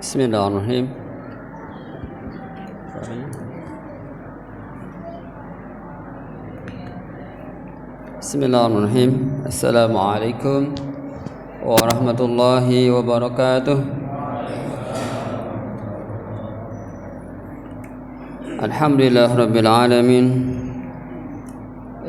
Bismillahirrahmanirrahim. Bismillahirrahmanirrahim. Assalamualaikum warahmatullahi wabarakatuh. Alhamdulillah rabbil alamin.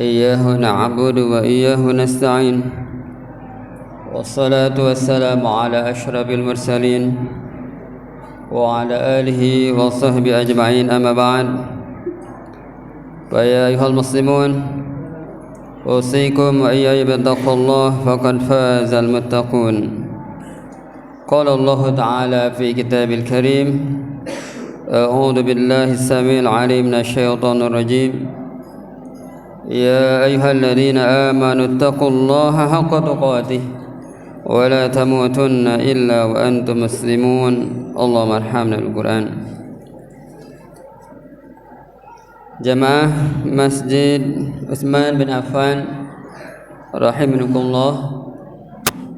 Iyyahu na'budu wa iyyahu nasta'in. Wassalatu wassalamu ala asyrafil mursalin wa ala alihi wa sahbihi ajma'in, amma ba'd. Fa ya ayyuhal muslimun, usikum wa iyaya bittaqwallah faqad fazal muttaqun. Qala Allah ta'ala fi kitabil karim, a'udzu billahi as-sami'il 'alim minasyaitonir rajim. Ya ayyuhalladzina amanu taqullaha haqqa tuqatih wa la tamutunna illa wa antum muslimun. Allahumma arhamna bil Quran. Jamaah Masjid Utsman bin Affan rahimakumullah.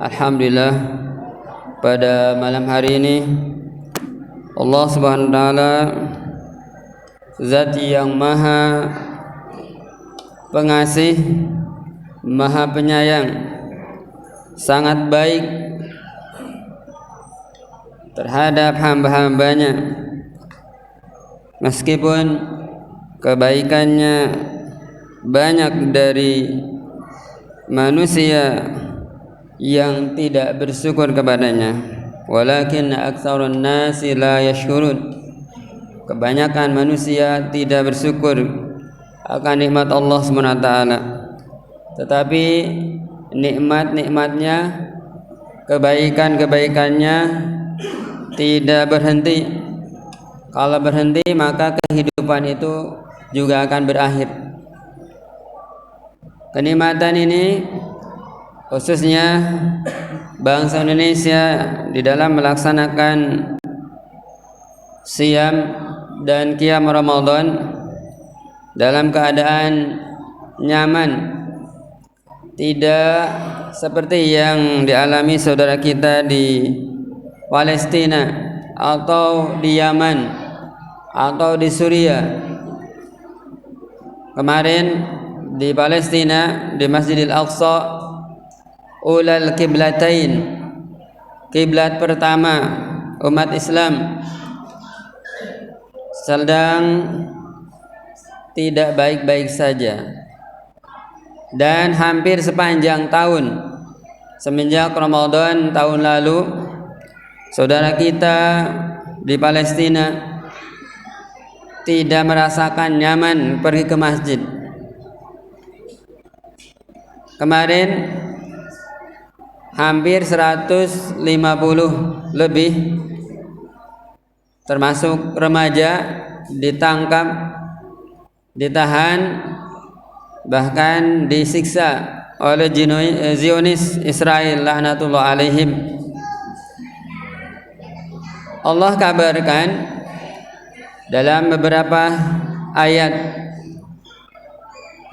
Alhamdulillah, pada malam hari ini Allah Subhanahu wa taala, Zat yang Maha Pengasih, Maha Penyayang, sangat baik terhadap hamba-hambanya, meskipun kebaikannya banyak dari manusia yang tidak bersyukur kepadanya. Walakin aktsarun nasi la yashkurun. Kebanyakan manusia tidak bersyukur akan nikmat Allah SWT. Tetapi nikmat-nikmatnya, kebaikan-kebaikannya tidak berhenti. Kalau berhenti maka kehidupan itu juga akan berakhir. Kenikmatan ini khususnya bangsa Indonesia di dalam melaksanakan Siyam dan Qiyam Ramadan dalam keadaan nyaman, tidak seperti yang dialami saudara kita di Palestina atau di Yaman atau di Suriah. Kemarin di Palestina, di Masjidil Aqsa, ulal kiblatain, kiblat pertama umat Islam, sedang tidak baik-baik saja. Dan hampir sepanjang tahun, semenjak Ramadan tahun lalu, saudara kita di Palestina tidak merasakan nyaman pergi ke masjid. Kemarin hampir 150 lebih, termasuk remaja, ditangkap, ditahan, bahkan disiksa oleh Zionis Israel laknatullah alaihim. Allah kabarkan dalam beberapa ayat,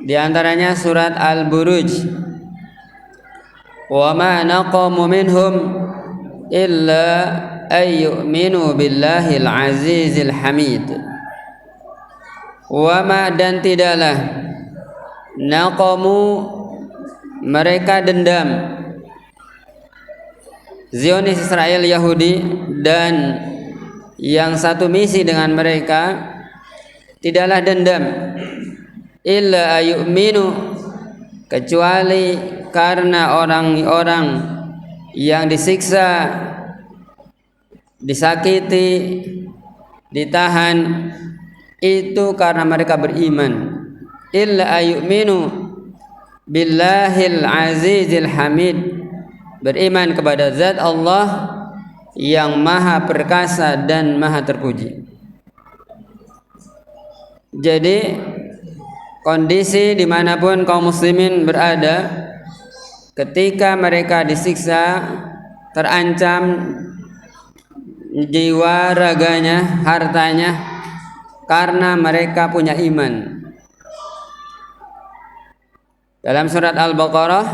di antaranya surat Al-Buruj, wa ma naqamu minhum illa ayyuminu billahil azizil hamid. Wa ma, dan tidaklah, naqamu, mereka dendam, Zionis Israel Yahudi dan yang satu misi dengan mereka, tidaklah dendam, illa ayu'minu, kecuali karena orang-orang yang disiksa, disakiti, ditahan, itu karena mereka beriman. Illa ayu'minu billahil azizil hamid, beriman kepada Zat Allah yang Maha Perkasa dan Maha Terpuji. Jadi kondisi dimanapun kaum muslimin berada, ketika mereka disiksa, terancam jiwa, raganya, hartanya, karena mereka punya iman. Dalam surat Al-Baqarah,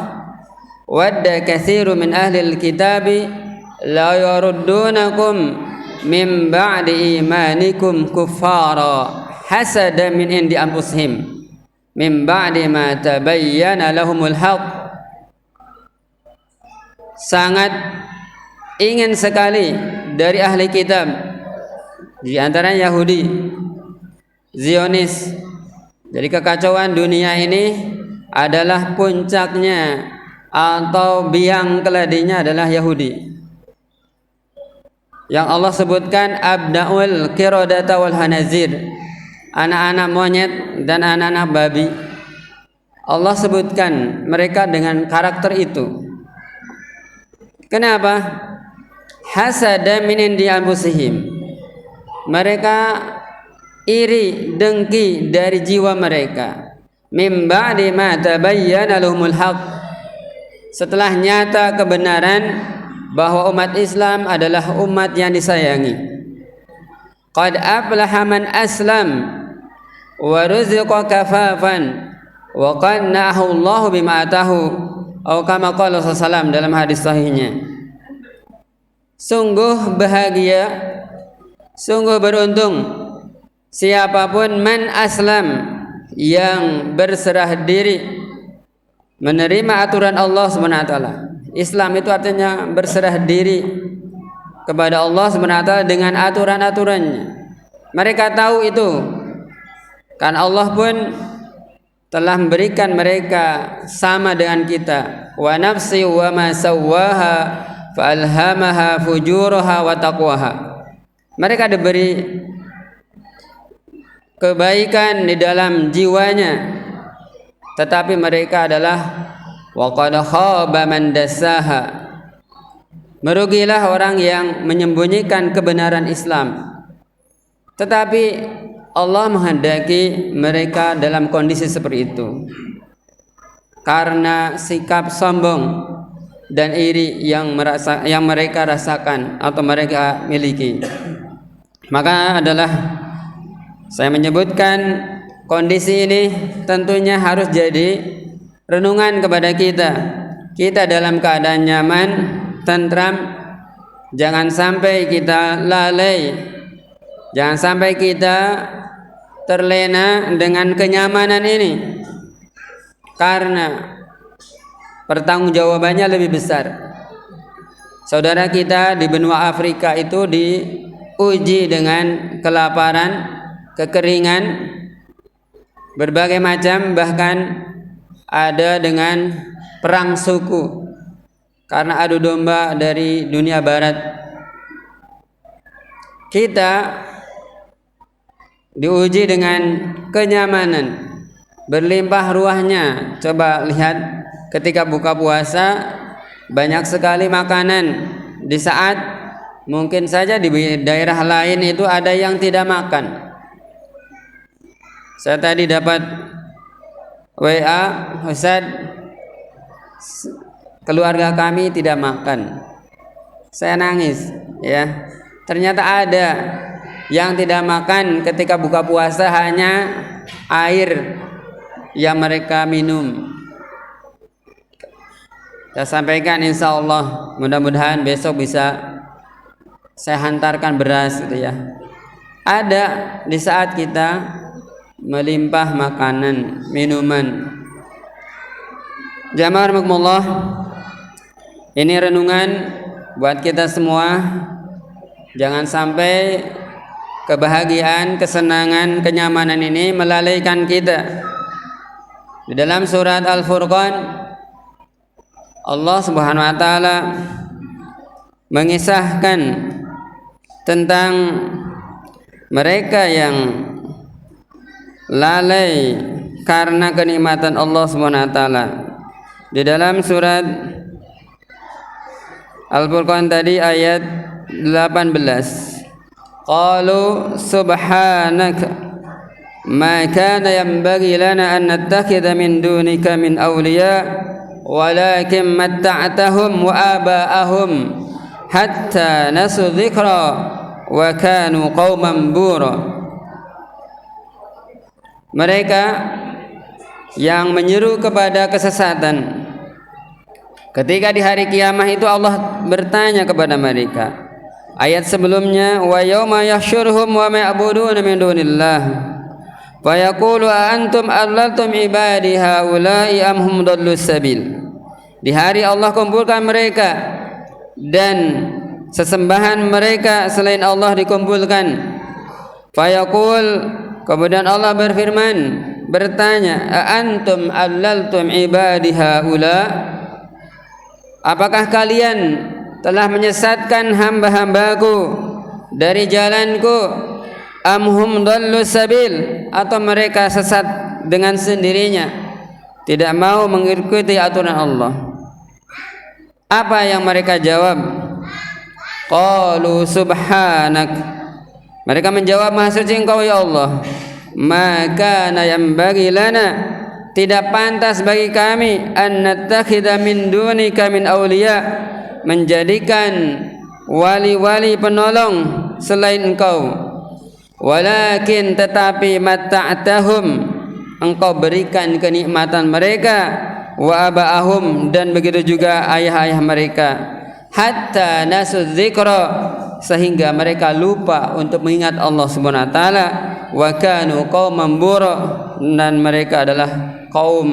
wadda katsiru min ahlil kitabi la yaruddunakum min ba'di imanikum kuffara hasadan min indi anfusihim min ba'di ma tabayyana lahumul haqq. Sangat ingin sekali dari ahli kitab, di antara Yahudi, Zionis. Jadi kekacauan dunia ini adalah puncaknya atau biang keladinya adalah Yahudi. Yang Allah sebutkan abnaul qiradata wal hanazir, anak-anak monyet dan anak-anak babi. Allah sebutkan mereka dengan karakter itu. Kenapa? Hasada min indi anfusihim. Mereka iri, dengki dari jiwa mereka. Mim ba'di ma tabayyana lahumul haqq. Setelah nyata kebenaran bahwa umat Islam adalah umat yang disayangi. Qad aflaha man aslam wa ruziqa kafafan wa qannahu Allahu bima atahu. Atau kama qala sallallahu dalam hadis sahihnya. Sungguh bahagia, sungguh beruntung siapapun man aslam yang berserah diri menerima aturan Allah SWT. Islam itu artinya berserah diri kepada Allah SWT dengan aturan-aturannya. Mereka tahu itu, karena Allah pun telah memberikan mereka sama dengan kita. Wa nafsi wa ma sawwaha fa alhamaha fujuraha wa taqwaha. Mereka diberi kebaikan di dalam jiwanya, tetapi mereka adalah wa qad khaba man dassaha. Merugilah orang yang menyembunyikan kebenaran Islam. Tetapi Allah menghendaki mereka dalam kondisi seperti itu karena sikap sombong dan iri yang mereka rasakan atau mereka miliki. Maka adalah saya menyebutkan kondisi ini tentunya harus jadi renungan kepada kita. Kita dalam keadaan nyaman, tentram, jangan sampai kita lalai, jangan sampai kita terlena dengan kenyamanan ini, karena pertanggungjawabannya lebih besar. Saudara kita di benua Afrika itu diuji dengan kelaparan, kekeringan, berbagai macam, bahkan ada dengan perang suku karena adu domba dari dunia barat. Kita diuji dengan kenyamanan, berlimpah ruahnya. Coba lihat ketika buka puasa, banyak sekali makanan. Di saat mungkin saja di daerah lain itu ada yang tidak makan. Saya tadi dapat WA, Ustaz, keluarga kami tidak makan. Saya nangis, ya. Ternyata ada yang tidak makan ketika buka puasa hanya air yang mereka minum. Saya sampaikan, insya Allah mudah-mudahan besok bisa saya hantarkan beras gitu ya. Ada di saat kita melimpah makanan, minuman. Jamaah rahimakumullah, ini renungan buat kita semua. Jangan sampai kebahagiaan, kesenangan, kenyamanan ini melalaikan kita. Di dalam surat Al-Furqan, Allah Subhanahu wa taala mengisahkan tentang mereka yang lalai karena kenikmatan Allah Subhanahu wa taala. Di dalam surat Al-Furqan tadi ayat 18. Qalu subhanaka ma kana yanbaghi lana an nattakhidha min dunika min awliya walakin matta'tahum wa aba'ahum hatta nasu dzikra wa kanu qauman bura. Mereka yang menyeru kepada kesesatan, ketika di hari kiamat itu Allah bertanya kepada mereka, Ayat sebelumnya, wa yauma yahsyuruhum wa ma ya'buduna min dunillah fa yaqulu a antum adlaltum ibadi haula'i am hum dallus sabil. Di hari Allah kumpulkan mereka dan sesembahan mereka selain Allah dikumpulkan. Fa yaqul, kemudian Allah berfirman, bertanya, a antum adlaltum ibadi haula, apakah kalian telah menyesatkan hamba-hambaku dari jalanku, amhum dallus sabil, atau mereka sesat dengan sendirinya, tidak mau mengikuti aturan Allah. Apa yang mereka jawab? Qalu subhanak, mereka menjawab, maha suci Engkau ya Allah. Maka yanbaghi lana, tidak pantas bagi kami, an nattakhidha min dunika min awliya, menjadikan wali-wali penolong selain Engkau. Walakin, tetapi, matta'tahum, Engkau berikan kenikmatan mereka, wa aba'ahum, dan begitu juga ayah-ayah mereka, hatta nasu dzikra, sehingga mereka lupa untuk mengingat Allah Subhanahu wa taala, wa kanu qauman bura, dan mereka adalah kaum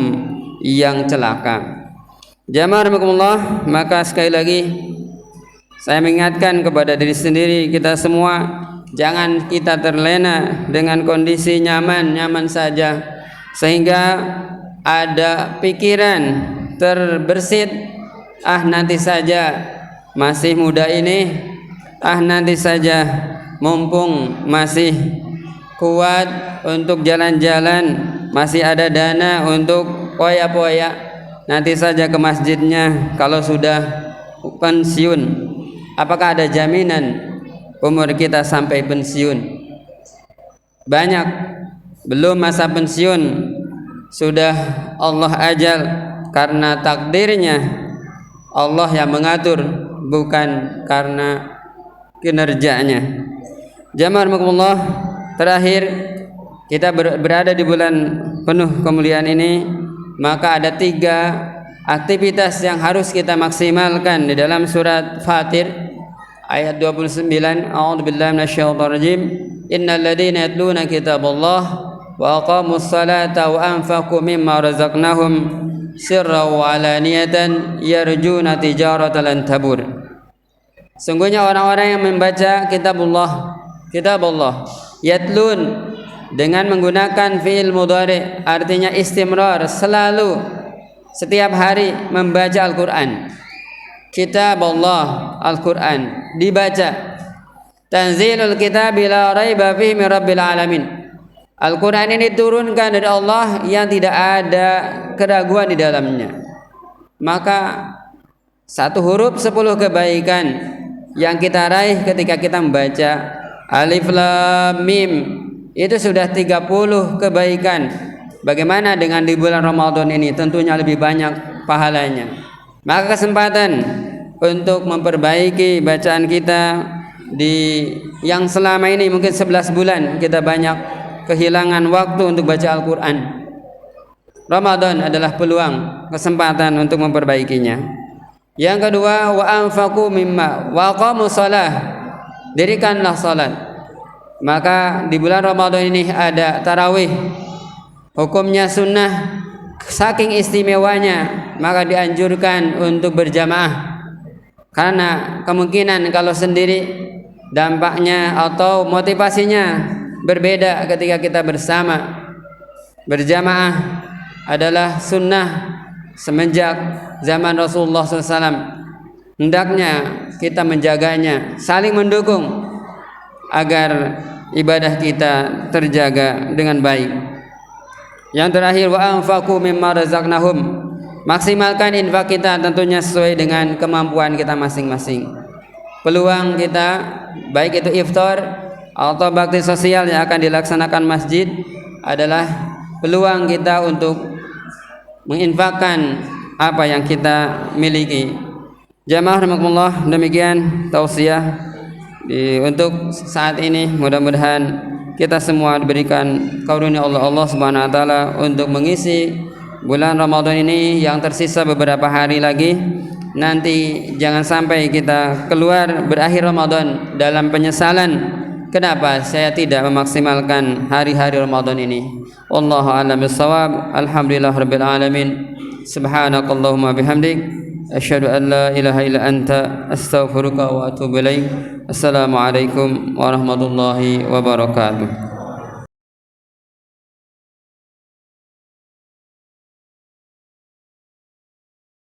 yang celaka. Jamaah rahimakumullah, maka sekali lagi saya mengingatkan kepada diri sendiri, kita semua, jangan kita terlena dengan kondisi nyaman saja sehingga ada pikiran terbersit, nanti saja, masih muda ini, nanti saja, mumpung masih kuat untuk jalan-jalan, masih ada dana untuk poya-poya, nanti saja ke masjidnya kalau sudah pensiun. Apakah ada jaminan umur kita sampai pensiun? Banyak belum masa pensiun sudah Allah ajal, karena takdirnya Allah yang mengatur, bukan karena kinerjanya. Jamaah rahimakumullah, terakhir kita berada di bulan penuh kemuliaan ini, maka ada 3 aktivitas yang harus kita maksimalkan di dalam surat Fatir ayat 29. A'udzubillahi minasyaitonir rajim. Innal ladzina yatluna kitaballah wa aqamus salata wa anfaqu mimma razaqnahum sirran wa alaniyatan yarjuna tijaratan lan tabur. Sungguhnya orang-orang yang membaca kitabullah, yatlun dengan menggunakan fi'il mudhari, artinya istimrar, selalu, setiap hari membaca Al-Quran. Kitabullah, Al-Quran dibaca. Tanzilul kitab la raiba fihi min rabbil alamin. Al-Quran ini diturunkan dari Allah yang tidak ada keraguan di dalamnya. Maka 1 huruf 10 kebaikan yang kita raih ketika kita membaca Alif Lam Mim, itu sudah 30 kebaikan. Bagaimana dengan di bulan Ramadan ini? Tentunya lebih banyak pahalanya. Maka kesempatan untuk memperbaiki bacaan kita di yang selama ini mungkin 11 bulan kita banyak kehilangan waktu untuk baca Al-Quran. Ramadan adalah peluang, kesempatan untuk memperbaikinya. Yang kedua, wa anfaqu mimma wa aqamu shalah, dirikanlah salat. Maka di bulan Ramadan ini ada tarawih, hukumnya sunnah, saking istimewanya maka dianjurkan untuk berjamaah, karena kemungkinan kalau sendiri dampaknya atau motivasinya berbeda ketika kita bersama. Berjamaah adalah sunnah semenjak zaman Rasulullah SAW. Hendaknya kita menjaganya, saling mendukung agar ibadah kita terjaga dengan baik. Yang terakhir, wa anfaqu mimma razaqnahum, maksimalkan infak kita tentunya sesuai dengan kemampuan kita masing-masing. Peluang kita, baik itu iftar atau bakti sosial yang akan dilaksanakan masjid, adalah peluang kita untuk menginfakkan apa yang kita miliki. Jamaah rahimakumullah, demikian tausiah untuk saat ini. Mudah-mudahan kita semua diberikan karunia Allah Subhanahu wa taala untuk mengisi bulan Ramadan ini yang tersisa beberapa hari lagi nanti jangan sampai kita keluar berakhir Ramadan dalam penyesalan. Kenapa saya tidak memaksimalkan hari-hari Ramadan ini? Wallahu a'lam bissawab. Alhamdulillahirabbil alamin. Subhanakallahumma bihamdik asyhadu an la ilaha illa anta astaghfiruka wa atubu ilaik. Assalamualaikum warahmatullahi wabarakatuh.